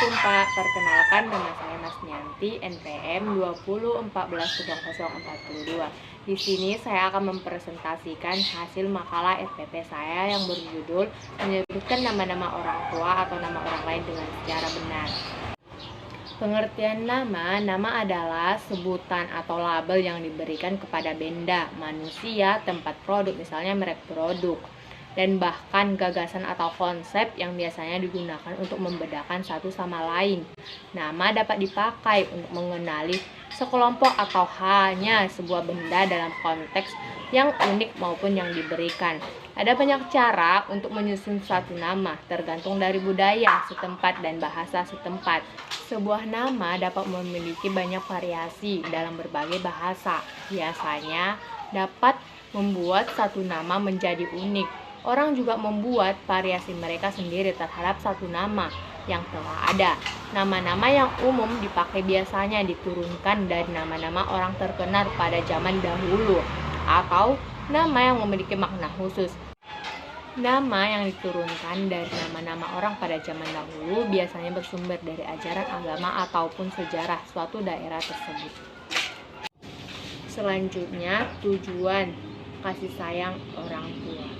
Assalamualaikum Pak, perkenalkan nama saya Nasnianti, NPM 20140042. Di sini saya akan mempresentasikan hasil makalah RPP saya yang berjudul menyebutkan nama-nama orang tua atau nama orang lain dengan secara benar. Pengertian nama adalah sebutan atau label yang diberikan kepada benda, manusia, tempat produk, misalnya merek produk, dan bahkan gagasan atau konsep yang biasanya digunakan untuk membedakan satu sama lain. Nama dapat dipakai untuk mengenali sekelompok atau hanya sebuah benda dalam konteks yang unik maupun yang diberikan. Ada banyak cara untuk menyusun satu nama, tergantung dari budaya setempat dan bahasa setempat. Sebuah nama dapat memiliki banyak variasi dalam berbagai bahasa. Biasanya dapat membuat satu nama menjadi unik. Orang juga membuat variasi mereka sendiri terhadap satu nama yang telah ada. Nama-nama yang umum dipakai biasanya diturunkan dari nama-nama orang terkenal pada zaman dahulu atau nama yang memiliki makna khusus. Nama yang diturunkan dari nama-nama orang pada zaman dahulu biasanya bersumber dari ajaran agama ataupun sejarah suatu daerah tersebut. Selanjutnya, tujuan kasih sayang orang tua.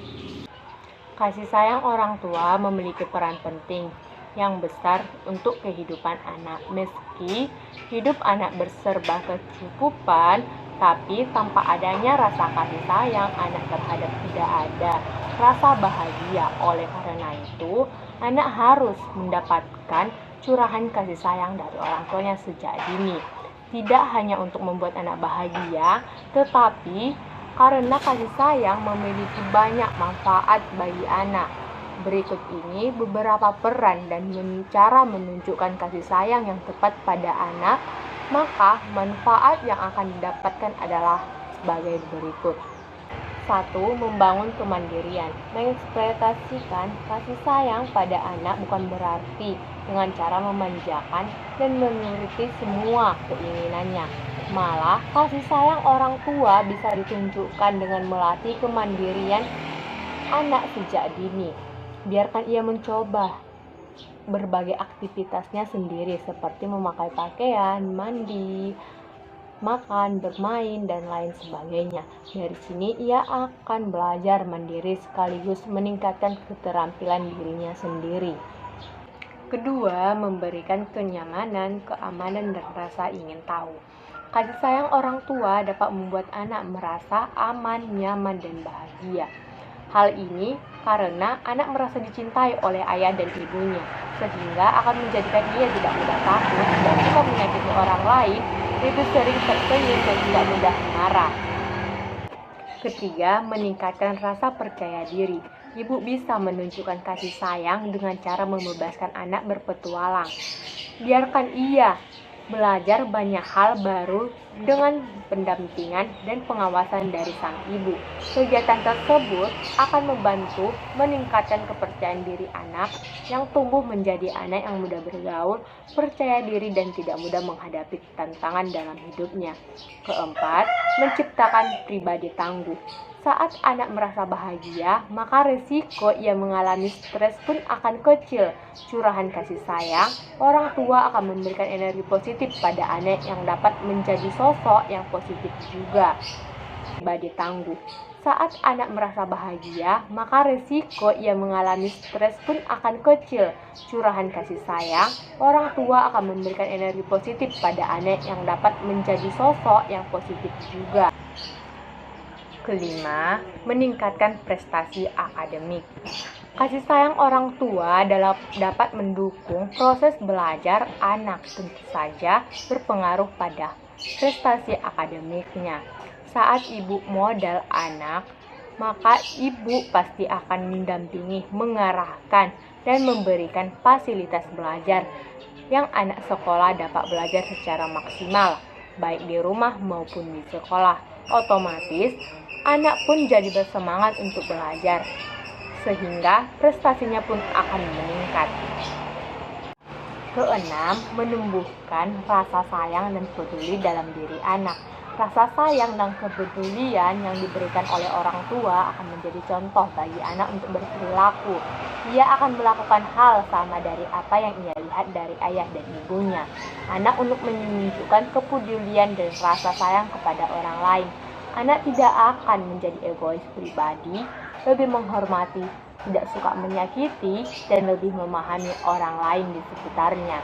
Kasih sayang orang tua memiliki peran penting yang besar untuk kehidupan anak. Meski hidup anak berserba kecukupan, tapi tanpa adanya rasa kasih sayang anak terhadap tidak ada rasa bahagia. Oleh karena itu, anak harus mendapatkan curahan kasih sayang dari orang tuanya sejak dini. Tidak hanya untuk membuat anak bahagia, tetapi karena kasih sayang memiliki banyak manfaat bagi anak. Berikut ini beberapa peran dan cara menunjukkan kasih sayang yang tepat pada anak. Maka manfaat yang akan didapatkan adalah sebagai berikut. 1. Membangun kemandirian. Mengeksploitasikan kasih sayang pada anak bukan berarti dengan cara memanjakan dan menuruti semua keinginannya. Malah, kasih sayang orang tua bisa ditunjukkan dengan melatih kemandirian anak sejak dini. Biarkan ia mencoba berbagai aktivitasnya sendiri seperti memakai pakaian, mandi, makan, bermain, dan lain sebagainya. Dari sini ia akan belajar mandiri sekaligus meningkatkan keterampilan dirinya sendiri. Kedua, memberikan kenyamanan, keamanan, dan rasa ingin tahu. Kasih sayang orang tua dapat membuat anak merasa aman, nyaman, dan bahagia. Hal ini karena anak merasa dicintai oleh ayah dan ibunya, sehingga akan menjadikan ia tidak mudah takut dan jika menyakiti orang lain, lebih sering tersenyum dan tidak mudah marah. Ketiga, meningkatkan rasa percaya diri. Ibu bisa menunjukkan kasih sayang dengan cara membebaskan anak berpetualang. Biarkan ia belajar banyak hal baru dengan pendampingan dan pengawasan dari sang ibu. Kegiatan tersebut akan membantu meningkatkan kepercayaan diri anak yang tumbuh menjadi anak yang mudah bergaul, percaya diri, dan tidak mudah menghadapi tantangan dalam hidupnya. Keempat, menciptakan pribadi tangguh. Saat anak merasa bahagia, maka resiko ia mengalami stres pun akan kecil. Curahan kasih sayang, orang tua akan memberikan energi positif pada anak yang dapat menjadi sosok yang positif juga. Pribadi tangguh. Saat anak merasa bahagia, maka resiko ia mengalami stres pun akan kecil. Curahan kasih sayang, orang tua akan memberikan energi positif pada anak yang dapat menjadi sosok yang positif juga. Kelima, meningkatkan prestasi akademik. Kasih sayang orang tua dapat mendukung proses belajar anak, tentu saja berpengaruh pada prestasi akademiknya. Saat ibu modal anak, maka ibu pasti akan mendampingi, mengarahkan, dan memberikan fasilitas belajar yang anak sekolah dapat belajar secara maksimal, baik di rumah maupun di sekolah. Otomatis, anak pun jadi bersemangat untuk belajar, sehingga prestasinya pun akan meningkat. Keenam, menumbuhkan rasa sayang dan peduli dalam diri anak. Rasa sayang dan kepedulian yang diberikan oleh orang tua akan menjadi contoh bagi anak untuk berperilaku. Ia akan melakukan hal sama dari apa yang ia lihat dari ayah dan ibunya. Anak untuk menunjukkan kepedulian dan rasa sayang kepada orang lain. Anak tidak akan menjadi egois pribadi, lebih menghormati, tidak suka menyakiti, dan lebih memahami orang lain di sekitarnya.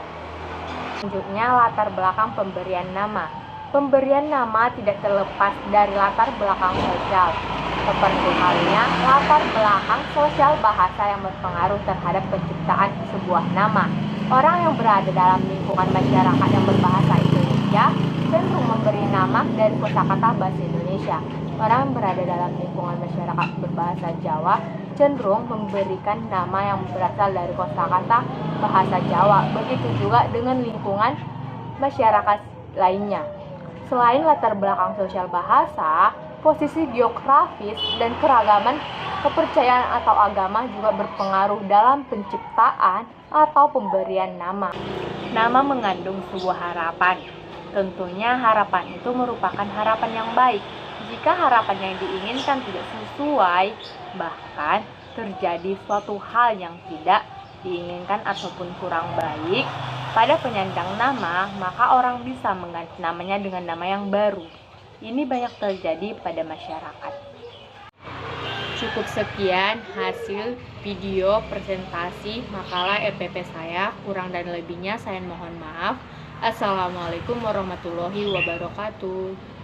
Selanjutnya, latar belakang pemberian nama. Pemberian nama tidak terlepas dari latar belakang sosial. Seperti halnya latar belakang sosial bahasa yang berpengaruh terhadap penciptaan sebuah nama. Orang yang berada dalam lingkungan masyarakat yang berbahasa Indonesia cenderung memberi nama dari kosakata bahasa Indonesia. Orang yang berada dalam lingkungan masyarakat berbahasa Jawa cenderung memberikan nama yang berasal dari kosakata bahasa Jawa. Begitu juga dengan lingkungan masyarakat lainnya. Selain latar belakang sosial bahasa, posisi geografis dan keragaman kepercayaan atau agama juga berpengaruh dalam penciptaan atau pemberian nama. Nama mengandung sebuah harapan. Tentunya harapan itu merupakan harapan yang baik. Jika harapan yang diinginkan tidak sesuai, bahkan terjadi suatu hal yang tidak diinginkan ataupun kurang baik pada penyandang nama, maka orang bisa mengganti namanya dengan nama yang baru. Ini banyak terjadi pada masyarakat. Cukup sekian hasil video presentasi makalah EPP saya. Kurang dan lebihnya saya mohon maaf. Assalamualaikum warahmatullahi wabarakatuh.